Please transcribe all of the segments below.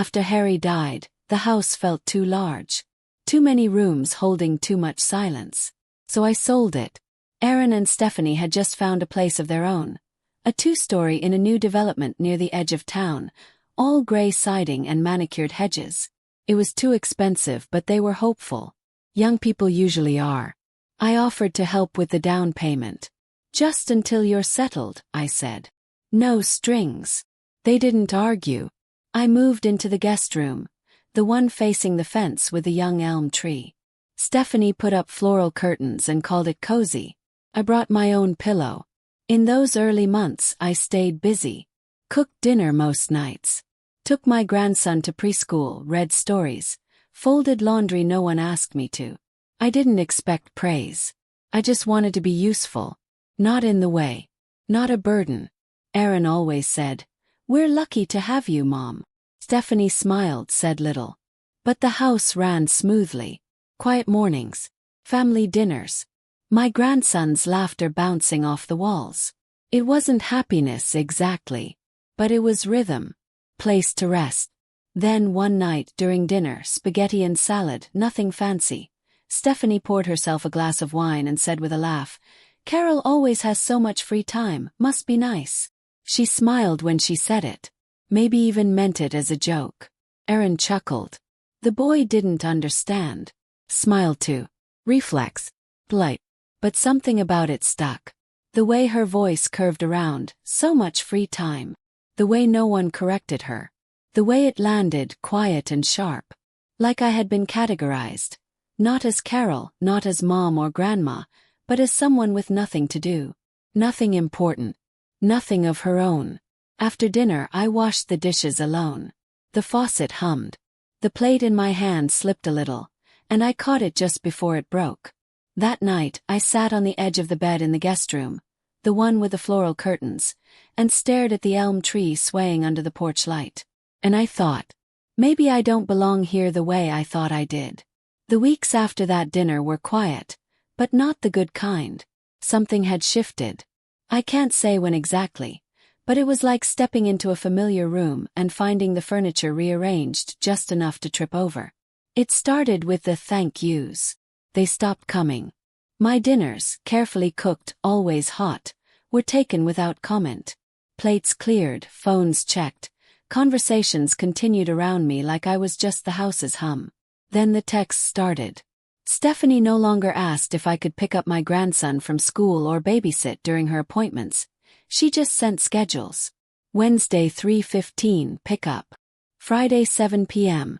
After Harry died, the house felt too large. Too many rooms holding too much silence. So I sold it. Aaron and Stephanie had just found a place of their own. A two-story in a new development near the edge of town, all gray siding and manicured hedges. It was too expensive, but they were hopeful. Young people usually are. I offered to help with the down payment. Just until you're settled, I said. No strings. They didn't argue. I moved into the guest room, the one facing the fence with the young elm tree. Stephanie put up floral curtains and called it cozy. I brought my own pillow. In those early months I stayed busy. Cooked dinner most nights. Took my grandson to preschool, read stories. Folded laundry no one asked me to. I didn't expect praise. I just wanted to be useful. Not in the way. Not a burden. Aaron always said, "We're lucky to have you, Mom." Stephanie smiled, said little. But the house ran smoothly. Quiet mornings. Family dinners. My grandson's laughter bouncing off the walls. It wasn't happiness exactly. But it was rhythm. Place to rest. Then one night during dinner, spaghetti and salad, nothing fancy. Stephanie poured herself a glass of wine and said with a laugh, "Carol always has so much free time, must be nice." She smiled when she said it. Maybe even meant it as a joke. Aaron chuckled. The boy didn't understand. Smiled too. Reflex. Polite. But something about it stuck. The way her voice curved around, so much free time. The way no one corrected her. The way it landed, quiet and sharp. Like I had been categorized. Not as Carol, not as mom or grandma, but as someone with nothing to do. Nothing important. Nothing of her own. After dinner I washed the dishes alone. The faucet hummed. The plate in my hand slipped a little, and I caught it just before it broke. That night I sat on the edge of the bed in the guest room, the one with the floral curtains, and stared at the elm tree swaying under the porch light. And I thought, maybe I don't belong here the way I thought I did. The weeks after that dinner were quiet, but not the good kind. Something had shifted. I can't say when exactly, but it was like stepping into a familiar room and finding the furniture rearranged just enough to trip over. It started with the thank yous. They stopped coming. My dinners, carefully cooked, always hot, were taken without comment. Plates cleared, phones checked, conversations continued around me like I was just the house's hum. Then the texts started. Stephanie no longer asked if I could pick up my grandson from school or babysit during her appointments. She just sent schedules. Wednesday 3:15 pickup. Friday 7 p.m.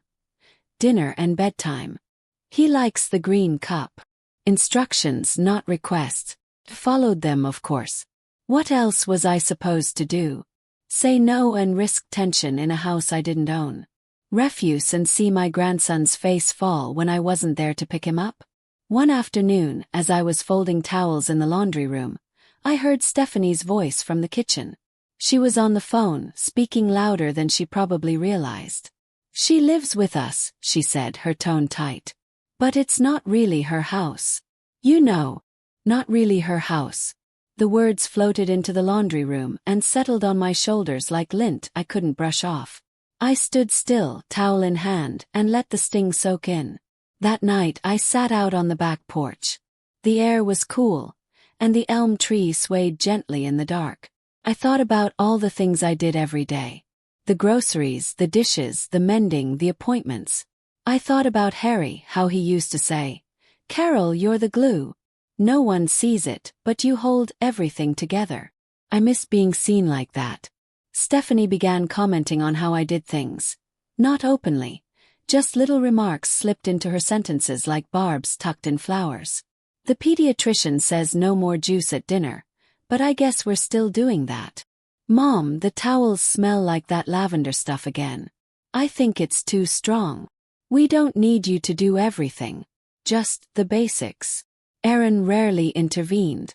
Dinner and bedtime. He likes the green cup. Instructions, not requests. Followed them, of course. What else was I supposed to do? Say no and risk tension in a house I didn't own? Refuse and see my grandson's face fall when I wasn't there to pick him up? One afternoon, as I was folding towels in the laundry room, I heard Stephanie's voice from the kitchen. She was on the phone, speaking louder than she probably realized. "She lives with us," she said, her tone tight. "But it's not really her house. You know, not really her house." The words floated into the laundry room and settled on my shoulders like lint I couldn't brush off. I stood still, towel in hand, and let the sting soak in. That night I sat out on the back porch. The air was cool, and the elm tree swayed gently in the dark. I thought about all the things I did every day. The groceries, the dishes, the mending, the appointments. I thought about Harry, how he used to say, "Carol, you're the glue. No one sees it, but you hold everything together." I miss being seen like that. Stephanie began commenting on how I did things. Not openly. Just little remarks slipped into her sentences like barbs tucked in flowers. The pediatrician says no more juice at dinner, but I guess we're still doing that. "Mom, the towels smell like that lavender stuff again. I think it's too strong. We don't need you to do everything. Just the basics." Aaron rarely intervened.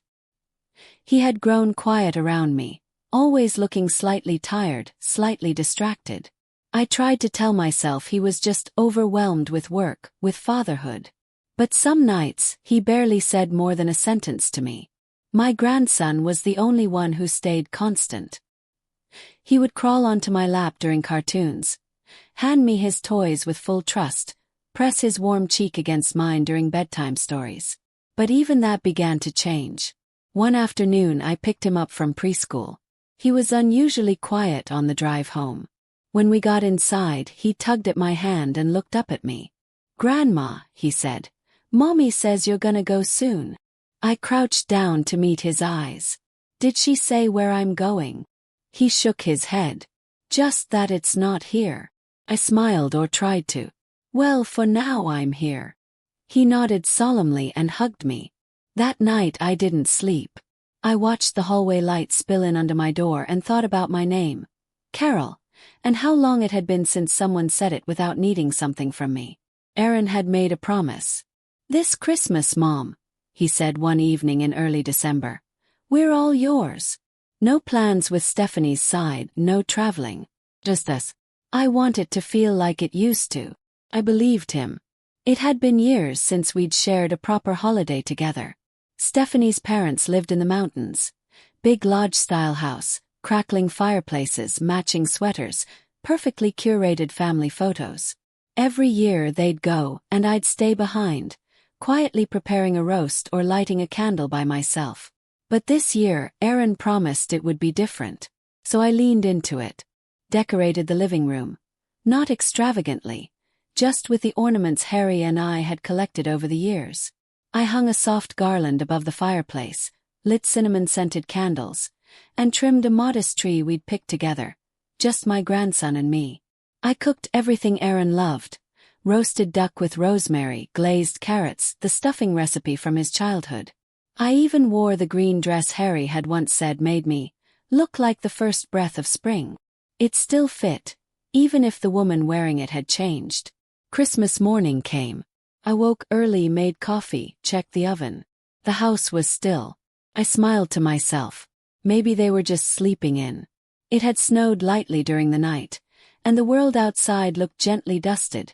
He had grown quiet around me, always looking slightly tired, slightly distracted. I tried to tell myself he was just overwhelmed with work, with fatherhood. But some nights, he barely said more than a sentence to me. My grandson was the only one who stayed constant. He would crawl onto my lap during cartoons, hand me his toys with full trust, press his warm cheek against mine during bedtime stories. But even that began to change. One afternoon I picked him up from preschool. He was unusually quiet on the drive home. When we got inside, he tugged at my hand and looked up at me. "Grandma," he said, "Mommy says you're gonna go soon." I crouched down to meet his eyes. "Did she say where I'm going?" He shook his head. "Just that it's not here." I smiled, or tried to. "Well, for now I'm here." He nodded solemnly and hugged me. That night I didn't sleep. I watched the hallway light spill in under my door and thought about my name, Carol, and how long it had been since someone said it without needing something from me. Aaron had made a promise. "This Christmas, Mom," he said one evening in early December, "we're all yours." No plans with Stephanie's side, no traveling. Just this. I want it to feel like it used to. I believed him. It had been years since we'd shared a proper holiday together. Stephanie's parents lived in the mountains. Big lodge-style house, crackling fireplaces, matching sweaters, perfectly curated family photos. Every year they'd go, and I'd stay behind, quietly preparing a roast or lighting a candle by myself. But this year, Aaron promised it would be different. So I leaned into it. Decorated the living room. Not extravagantly, just with the ornaments Harry and I had collected over the years. I hung a soft garland above the fireplace, lit cinnamon-scented candles, and trimmed a modest tree we'd picked together, just my grandson and me. I cooked everything Aaron loved. Roasted duck with rosemary, glazed carrots, the stuffing recipe from his childhood. I even wore the green dress Harry had once said made me look like the first breath of spring. It still fit, even if the woman wearing it had changed. Christmas morning came. I woke early, made coffee, checked the oven. The house was still. I smiled to myself. Maybe they were just sleeping in. It had snowed lightly during the night, and the world outside looked gently dusted.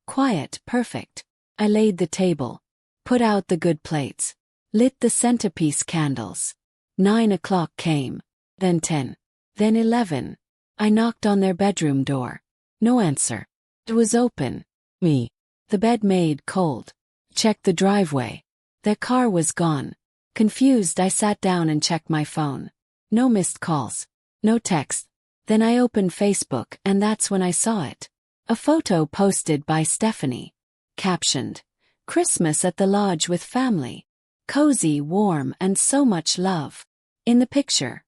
Quiet, perfect. I laid the table, put out the good plates, lit the centerpiece candles. 9 o'clock came, then 10, then 11. I knocked on their bedroom door. No answer. It was open. Me. The bed made cold. Checked the driveway. Their car was gone. Confused, I sat down and checked my phone. No missed calls. No text. Then I opened Facebook, and that's when I saw it. A photo posted by Stephanie. Captioned, "Christmas at the lodge with family. Cozy, warm, and so much love." In the picture,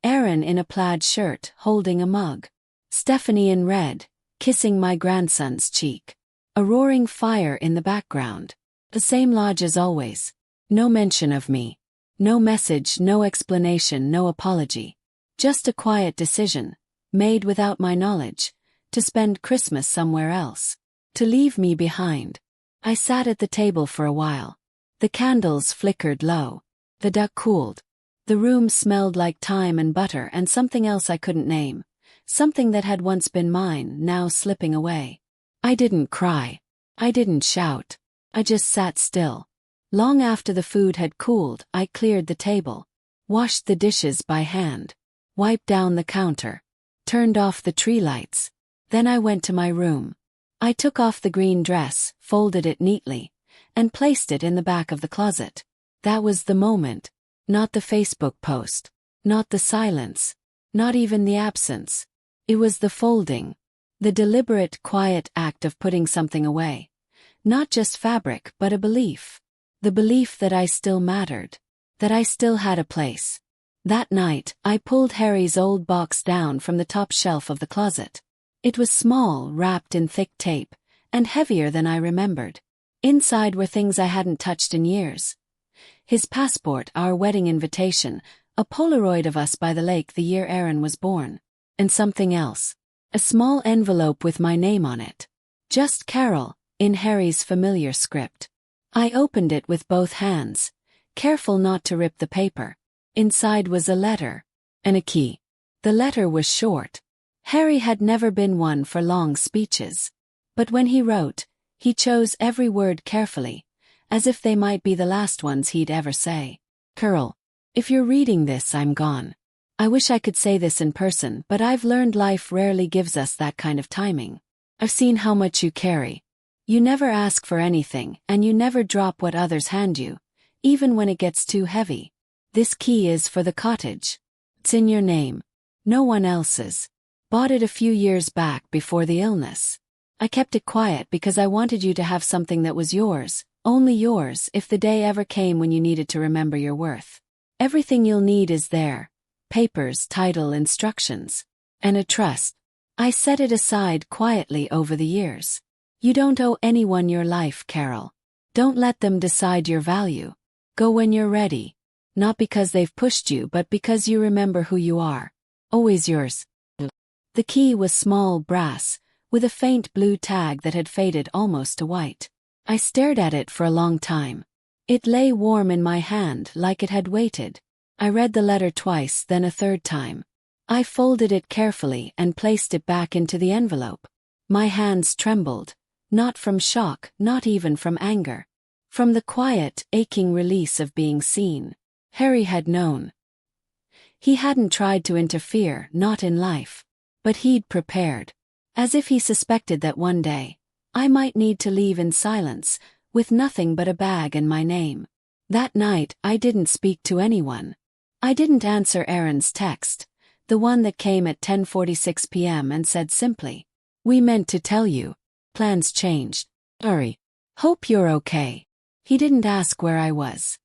Aaron in a plaid shirt, holding a mug. Stephanie in red, kissing my grandson's cheek. A roaring fire in the background. The same lodge as always. No mention of me. No message, no explanation, no apology. Just a quiet decision, made without my knowledge, to spend Christmas somewhere else. To leave me behind. I sat at the table for a while. The candles flickered low. The duck cooled. The room smelled like thyme and butter and something else I couldn't name. Something that had once been mine, now slipping away. I didn't cry. I didn't shout. I just sat still. Long after the food had cooled, I cleared the table. Washed the dishes by hand. Wiped down the counter. Turned off the tree lights. Then I went to my room. I took off the green dress, folded it neatly, and placed it in the back of the closet. That was the moment. Not the Facebook post. Not the silence. Not even the absence. It was the folding. The deliberate, quiet act of putting something away. Not just fabric, but a belief. The belief that I still mattered. That I still had a place. That night, I pulled Harry's old box down from the top shelf of the closet. It was small, wrapped in thick tape, and heavier than I remembered. Inside were things I hadn't touched in years. His passport, our wedding invitation, a Polaroid of us by the lake the year Aaron was born. And something else. A small envelope with my name on it. Just Carol, in Harry's familiar script. I opened it with both hands, careful not to rip the paper. Inside was a letter. And a key. The letter was short. Harry had never been one for long speeches. But when he wrote, he chose every word carefully, as if they might be the last ones he'd ever say. "Carol, if you're reading this, I'm gone. I wish I could say this in person, but I've learned life rarely gives us that kind of timing. I've seen how much you carry. You never ask for anything, and you never drop what others hand you, even when it gets too heavy. This key is for the cottage. It's in your name. No one else's. Bought it a few years back before the illness. I kept it quiet because I wanted you to have something that was yours, only yours, if the day ever came when you needed to remember your worth. Everything you'll need is there. Papers, title, instructions. And a trust. I set it aside quietly over the years. You don't owe anyone your life, Carol. Don't let them decide your value. Go when you're ready. Not because they've pushed you, but because you remember who you are. Always yours. The key was small brass, with a faint blue tag that had faded almost to white. I stared at it for a long time. It lay warm in my hand like it had waited. I read the letter twice, then a third time. I folded it carefully and placed it back into the envelope. My hands trembled, not from shock, not even from anger. From the quiet, aching release of being seen. Harry had known. He hadn't tried to interfere, not in life. But he'd prepared. As if he suspected that one day, I might need to leave in silence, with nothing but a bag and my name. That night, I didn't speak to anyone. I didn't answer Aaron's text, the one that came at 10:46 p.m. and said simply, "We meant to tell you. Plans changed. Sorry. Hope you're okay." He didn't ask where I was.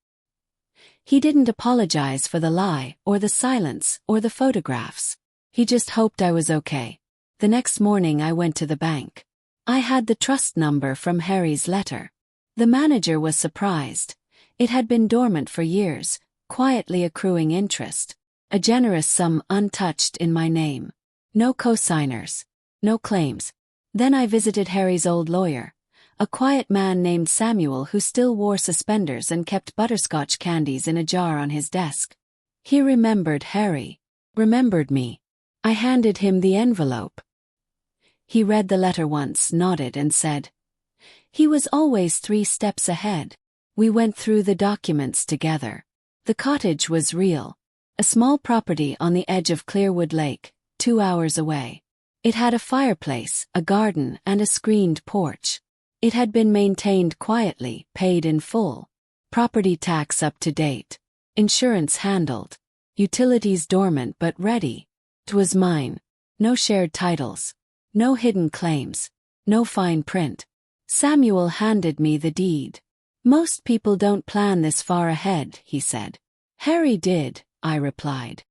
He didn't apologize for the lie, or the silence, or the photographs. He just hoped I was okay. The next morning I went to the bank. I had the trust number from Harry's letter. The manager was surprised. It had been dormant for years, quietly accruing interest. A generous sum untouched in my name. No co-signers. No claims. Then I visited Harry's old lawyer, a quiet man named Samuel who still wore suspenders and kept butterscotch candies in a jar on his desk. He remembered Harry. Remembered me. I handed him the envelope. He read the letter once, nodded and said, "He was always 3 steps ahead." We went through the documents together. The cottage was real. A small property on the edge of Clearwood Lake, 2 hours away. It had a fireplace, a garden, and a screened porch. It had been maintained quietly, paid in full. Property tax up to date. Insurance handled. Utilities dormant but ready. It was mine. No shared titles. No hidden claims. No fine print. Samuel handed me the deed. "Most people don't plan this far ahead," he said. "Harry did," I replied.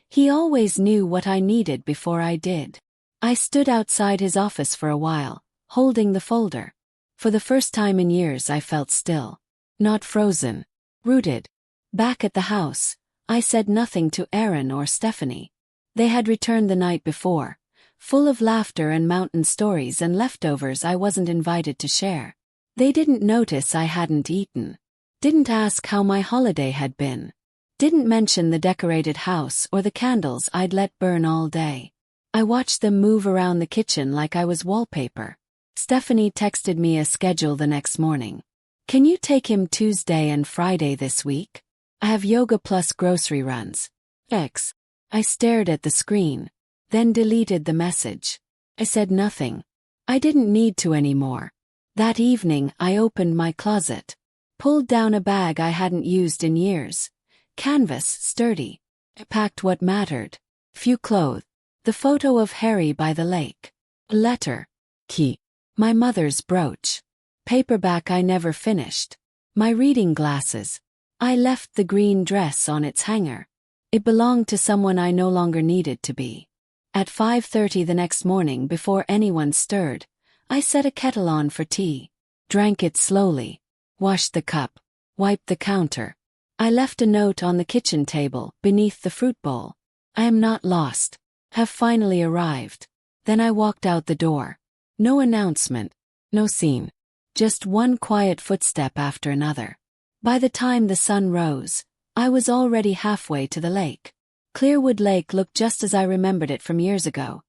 He always knew what I needed before I did. I stood outside his office for a while, holding the folder. For the first time in years I felt still. Not frozen. Rooted. Back at the house, I said nothing to Aaron or Stephanie. They had returned the night before, full of laughter and mountain stories and leftovers I wasn't invited to share. They didn't notice I hadn't eaten. Didn't ask how my holiday had been. Didn't mention the decorated house or the candles I'd let burn all day. I watched them move around the kitchen like I was wallpaper. Stephanie texted me a schedule the next morning. "Can you take him Tuesday and Friday this week? I have yoga plus grocery runs. X." I stared at the screen, then deleted the message. I said nothing. I didn't need to anymore. That evening I opened my closet. Pulled down a bag I hadn't used in years. Canvas, sturdy. I packed what mattered. Few clothes. The photo of Harry by the lake. A letter. Key. My mother's brooch. Paperback I never finished. My reading glasses. I left the green dress on its hanger. It belonged to someone I no longer needed to be. At 5:30 the next morning, before anyone stirred, I set a kettle on for tea. Drank it slowly. Washed the cup. Wiped the counter. I left a note on the kitchen table, beneath the fruit bowl. "I am not lost. Have finally arrived." Then I walked out the door. No announcement. No scene. Just one quiet footstep after another. By the time the sun rose, I was already halfway to the lake. Clearwood Lake looked just as I remembered it from years ago.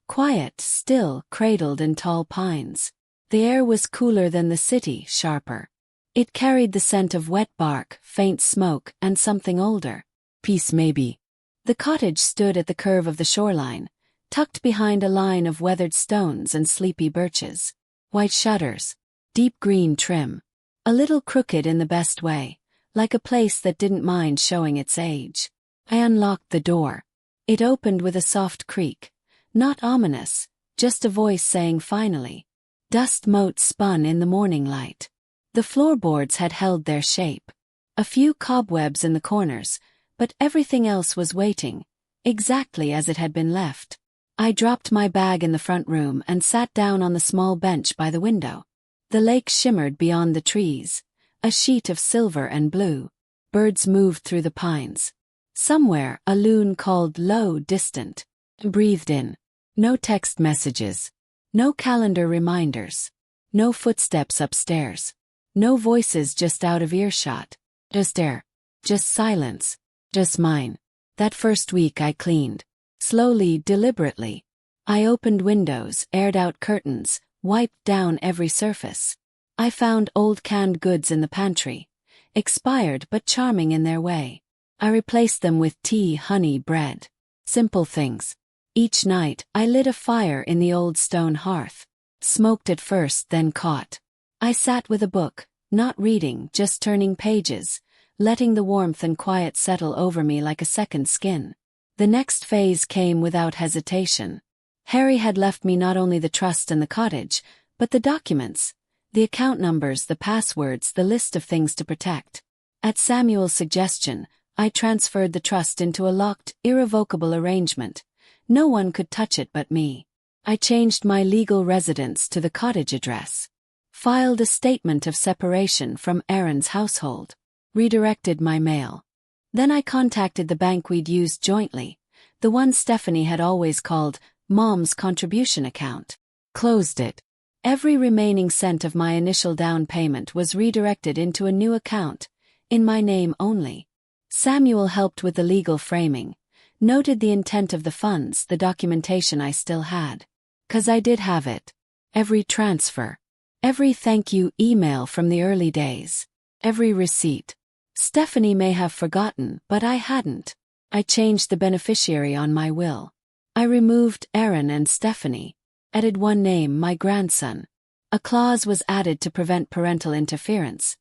Quiet, still, cradled in tall pines. The air was cooler than the city, sharper. It carried the scent of wet bark, faint smoke, and something older. Peace maybe. The cottage stood at the curve of the shoreline, tucked behind a line of weathered stones and sleepy birches. White shutters, deep green trim. A little crooked in the best way, like a place that didn't mind showing its age. I unlocked the door. It opened with a soft creak. Not ominous, just a voice saying finally. Dust motes spun in the morning light. The floorboards had held their shape. A few cobwebs in the corners, but everything else was waiting, exactly as it had been left. I dropped my bag in the front room and sat down on the small bench by the window. The lake shimmered beyond the trees, a sheet of silver and blue. Birds moved through the pines. Somewhere, a loon called low, distant. Breathed in. No text messages. No calendar reminders. No footsteps upstairs. No voices just out of earshot. Just air. Just silence. Just mine. That first week I cleaned. Slowly, deliberately. I opened windows, aired out curtains, wiped down every surface. I found old canned goods in the pantry. Expired but charming in their way. I replaced them with tea, honey, bread. Simple things. Each night, I lit a fire in the old stone hearth. Smoked at first, then caught. I sat with a book, not reading, just turning pages, letting the warmth and quiet settle over me like a second skin. The next phase came without hesitation. Harry had left me not only the trust and the cottage, but the documents, the account numbers, the passwords, the list of things to protect. At Samuel's suggestion, I transferred the trust into a locked, irrevocable arrangement. No one could touch it but me. I changed my legal residence to the cottage address. Filed a statement of separation from Aaron's household. Redirected my mail. Then I contacted the bank we'd used jointly, the one Stephanie had always called Mom's contribution account. Closed it. Every remaining cent of my initial down payment was redirected into a new account, in my name only. Samuel helped with the legal framing, noted the intent of the funds, the documentation I still had. 'Cause I did have it. Every transfer. Every thank you email from the early days. Every receipt. Stephanie may have forgotten, but I hadn't. I changed the beneficiary on my will. I removed Aaron and Stephanie. Added one name, my grandson. A clause was added to prevent parental interference.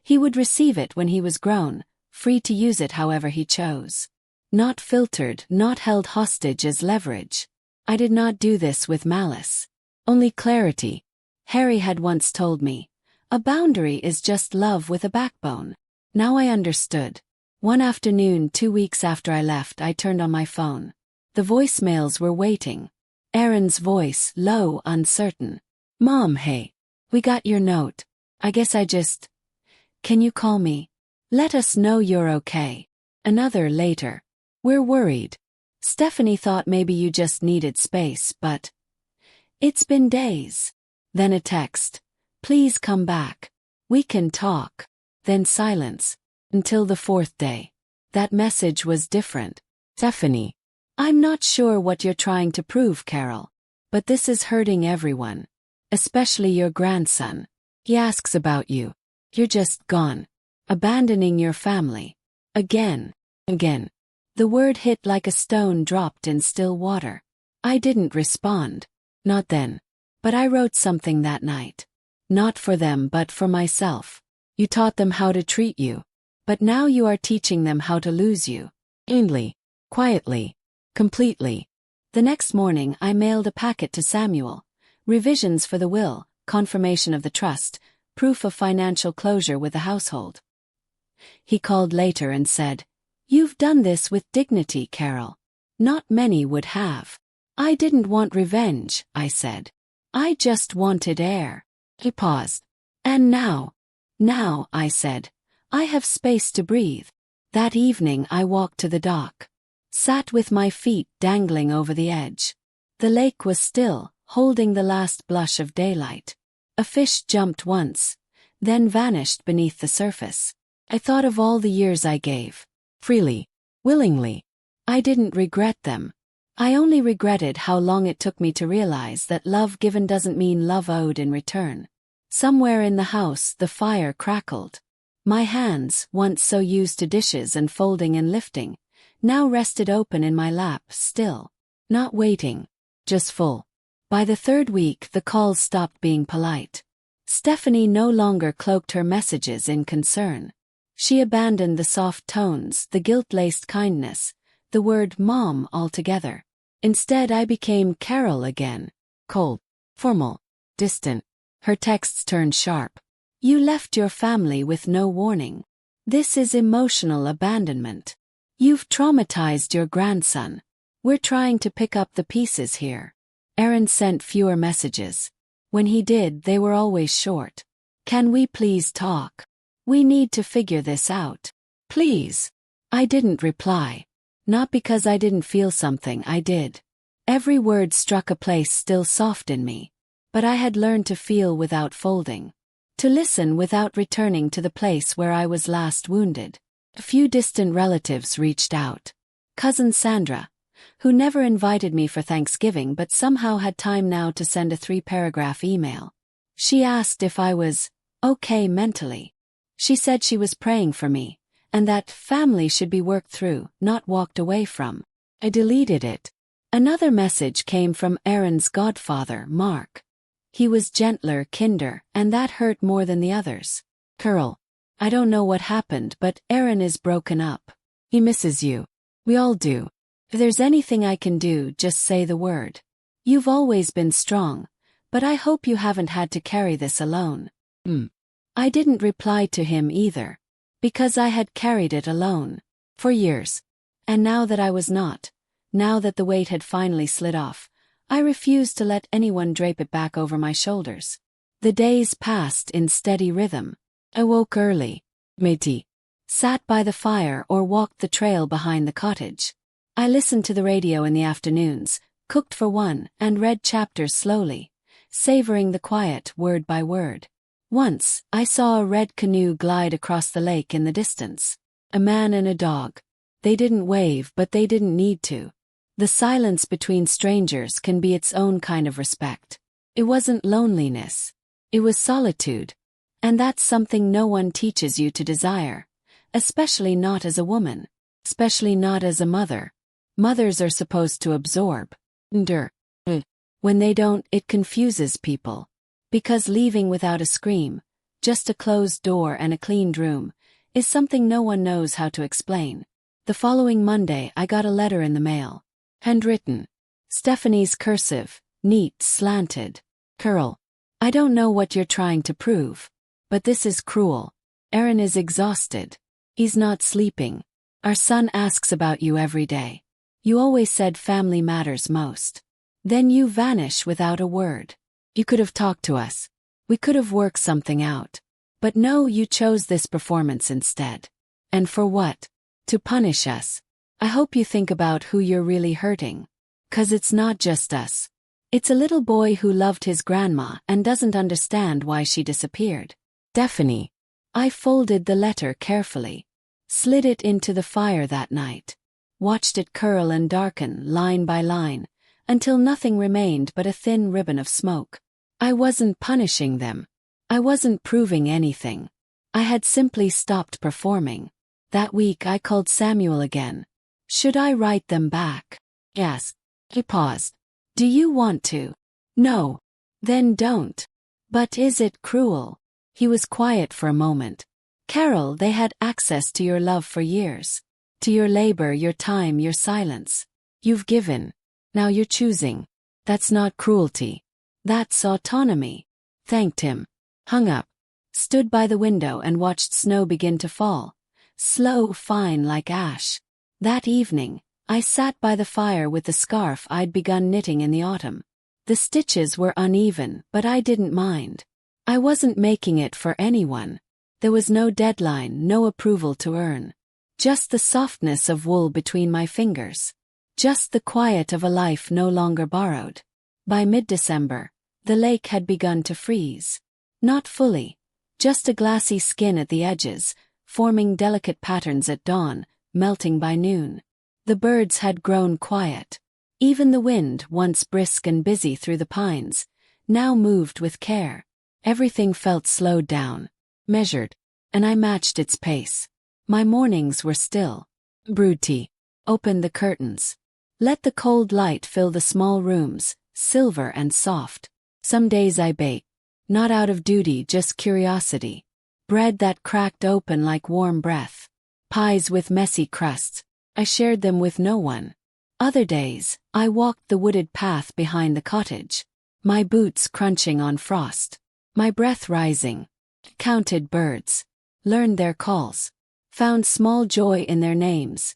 He would receive it when he was grown, free to use it however he chose. Not filtered, not held hostage as leverage. I did not do this with malice. Only clarity. Harry had once told me, a boundary is just love with a backbone. Now I understood. One afternoon 2 weeks after I left, I turned on my phone. The voicemails were waiting. Aaron's voice, low, uncertain. Mom, hey. We got your note. I guess Can you call me? Let us know you're okay. Another later. We're worried. Stephanie thought maybe you just needed space, but it's been days. Then a text. Please come back. We can talk. Then silence. Until the 4th day. That message was different. Stephanie. I'm not sure what you're trying to prove, Carol. But this is hurting everyone. Especially your grandson. He asks about you. You're just gone. Abandoning your family. Again. The word hit like a stone dropped in still water. I didn't respond. Not then. But I wrote something that night. Not for them but for myself. You taught them how to treat you. But now you are teaching them how to lose you. Ainly. Quietly. Completely. The next morning I mailed a packet to Samuel. Revisions for the will, confirmation of the trust, proof of financial closure with the household. He called later and said, You've done this with dignity, Carol. Not many would have. I didn't want revenge, I said. I just wanted air. He paused. And now, I said, I have space to breathe. That evening I walked to the dock. Sat with my feet dangling over the edge. The lake was still, holding the last blush of daylight. A fish jumped once, then vanished beneath the surface. I thought of all the years I gave. Freely. Willingly. I didn't regret them. I only regretted how long it took me to realize that love given doesn't mean love owed in return. Somewhere in the house the fire crackled. My hands, once so used to dishes and folding and lifting, now rested open in my lap still. Not waiting. Just full. By the third week the calls stopped being polite. Stephanie no longer cloaked her messages in concern. She abandoned the soft tones, the guilt-laced kindness, the word mom altogether. Instead I became Carol again. Cold. Formal. Distant. Her texts turned sharp. You left your family with no warning. This is emotional abandonment. You've traumatized your grandson. We're trying to pick up the pieces here. Aaron sent fewer messages. When he did, they were always short. Can we please talk? We need to figure this out. Please. I didn't reply. Not because I didn't feel something, I did. Every word struck a place still soft in me. But I had learned to feel without folding. To listen without returning to the place where I was last wounded. A few distant relatives reached out. Cousin Sandra, who never invited me for Thanksgiving but somehow had time now to send a 3-paragraph email. She asked if I was okay mentally. She said she was praying for me, and that family should be worked through, not walked away from. I deleted it. Another message came from Aaron's godfather, Mark. He was gentler, kinder, and that hurt more than the others. Carol, I don't know what happened, but Aaron is broken up. He misses you. We all do. If there's anything I can do, just say the word. You've always been strong, but I hope you haven't had to carry this alone. I didn't reply to him either, because I had carried it alone. For years. And now that I was not, now that the weight had finally slid off, I refused to let anyone drape it back over my shoulders. The days passed in steady rhythm. I woke early, made tea, sat by the fire or walked the trail behind the cottage. I listened to the radio in the afternoons, cooked for one, and read chapters slowly, savoring the quiet word by word. Once, I saw a red canoe glide across the lake in the distance. A man and a dog. They didn't wave, but they didn't need to. The silence between strangers can be its own kind of respect. It wasn't loneliness. It was solitude. And that's something no one teaches you to desire. Especially not as a woman. Especially not as a mother. Mothers are supposed to absorb. Endure. When they don't, it confuses people. Because leaving without a scream, just a closed door and a cleaned room, is something no one knows how to explain. The following Monday I got a letter in the mail. Handwritten. Stephanie's cursive, neat, slanted. Carol, I don't know what you're trying to prove. But this is cruel. Aaron is exhausted. He's not sleeping. Our son asks about you every day. You always said family matters most. Then you vanish without a word. You could have talked to us. We could have worked something out. But no, you chose this performance instead. And for what? To punish us. I hope you think about who you're really hurting. 'Cause it's not just us. It's a little boy who loved his grandma and doesn't understand why she disappeared. Stephanie. I folded the letter carefully. Slid it into the fire that night. Watched it curl and darken, line by line, until nothing remained but a thin ribbon of smoke. I wasn't punishing them. I wasn't proving anything. I had simply stopped performing. That week I called Samuel again. Should I write them back? Yes. He paused. Do you want to? No. Then don't. But is it cruel? He was quiet for a moment. Carol, they had access to your love for years. To your labor, your time, your silence. You've given. Now you're choosing. That's not cruelty. That's autonomy. Thanked him. Hung up. Stood by the window and watched snow begin to fall. Slow, fine like ash. That evening, I sat by the fire with the scarf I'd begun knitting in the autumn. The stitches were uneven, but I didn't mind. I wasn't making it for anyone. There was no deadline, no approval to earn. Just the softness of wool between my fingers. Just the quiet of a life no longer borrowed. By mid-December, the lake had begun to freeze. Not fully. Just a glassy skin at the edges, forming delicate patterns at dawn, melting by noon. The birds had grown quiet. Even the wind, once brisk and busy through the pines, now moved with care. Everything felt slowed down, measured, and I matched its pace. My mornings were still. Brewed tea. Opened the curtains. Let the cold light fill the small rooms, silver and soft. Some days I baked. Not out of duty, just curiosity. Bread that cracked open like warm breath. Pies with messy crusts. I shared them with no one. Other days, I walked the wooded path behind the cottage. My boots crunching on frost. My breath rising. Counted birds. Learned their calls. Found small joy in their names.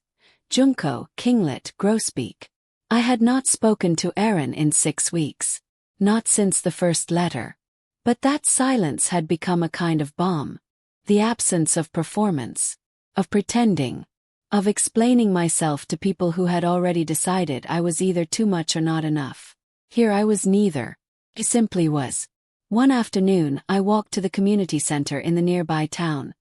Junco, Kinglet, Grosbeak. I had not spoken to Aaron in 6 weeks. Not since the first letter. But that silence had become a kind of balm. The absence of performance. Of pretending. Of explaining myself to people who had already decided I was either too much or not enough. Here I was neither. I simply was. One afternoon, I walked to the community center in the nearby town.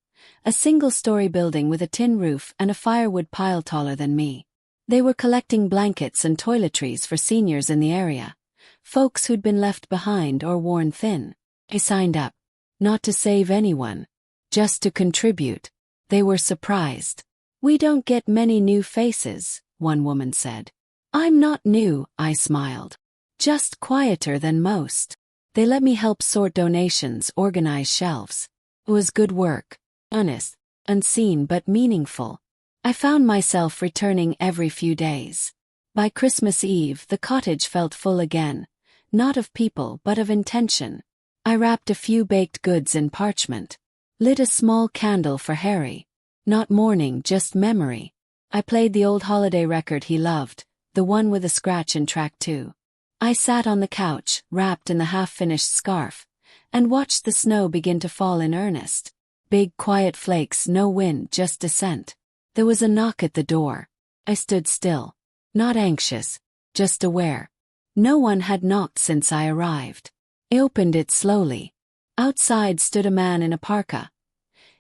A single-story building with a tin roof and a firewood pile taller than me. They were collecting blankets and toiletries for seniors in the area. Folks who'd been left behind or worn thin. I signed up. Not to save anyone. Just to contribute. They were surprised. "We don't get many new faces," one woman said. "I'm not new," I smiled. "Just quieter than most." They let me help sort donations, organize shelves. It was good work. Honest. Unseen but meaningful. I found myself returning every few days. By Christmas Eve, the cottage felt full again. Not of people but of intention. I wrapped a few baked goods in parchment. Lit a small candle for Harry. Not mourning, just memory. I played the old holiday record he loved, the one with a scratch in track 2. I sat on the couch, wrapped in the half-finished scarf, and watched the snow begin to fall in earnest. Big quiet flakes, no wind, just descent. There was a knock at the door. I stood still. Not anxious, just aware. No one had knocked since I arrived. I opened it slowly. Outside stood a man in a parka.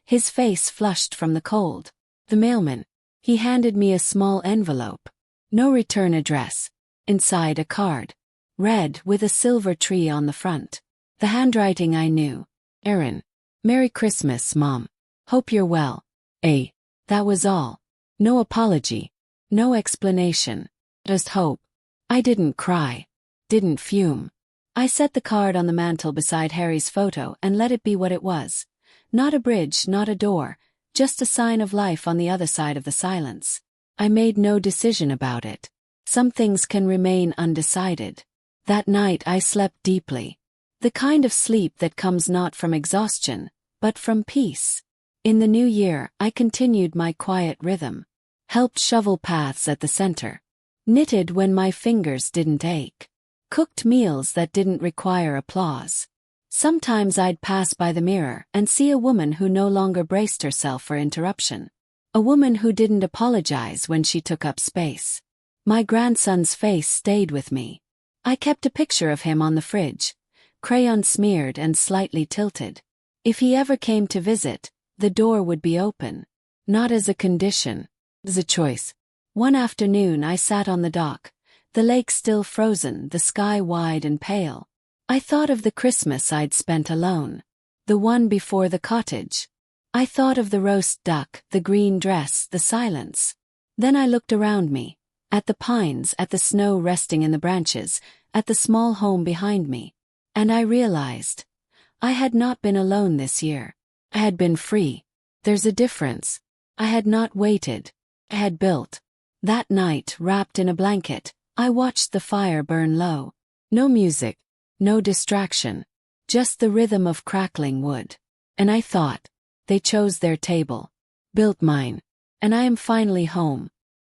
His face flushed from the cold. The mailman. He handed me a small envelope. No return address. Inside a card. Red with a silver tree on the front. The handwriting I knew. Aaron. "Merry Christmas, Mom. Hope you're well." That was all. No apology. No explanation. Just hope. I didn't cry. Didn't fume. I set the card on the mantel beside Harry's photo and let it be what it was. Not a bridge, not a door, just a sign of life on the other side of the silence. I made no decision about it. Some things can remain undecided. That night I slept deeply. The kind of sleep that comes not from exhaustion, but from peace. In the new year, I continued my quiet rhythm. Helped shovel paths at the center. Knitted when my fingers didn't ache. Cooked meals that didn't require applause. Sometimes I'd pass by the mirror and see a woman who no longer braced herself for interruption. A woman who didn't apologize when she took up space. My grandson's face stayed with me. I kept a picture of him on the fridge, crayon smeared and slightly tilted. If he ever came to visit, the door would be open. Not as a condition, as a choice. One afternoon I sat on the dock, the lake still frozen, the sky wide and pale. I thought of the Christmas I'd spent alone. The one before the cottage. I thought of the roast duck, the green dress, the silence. Then I looked around me. At the pines, at the snow resting in the branches, at the small home behind me. And I realized, I had not been alone this year. I had been free. There's a difference. I had not waited. I had built. That night, wrapped in a blanket, I watched the fire burn low. No music. No distraction. Just the rhythm of crackling wood. And I thought, they chose their table. Built mine. And I am finally home.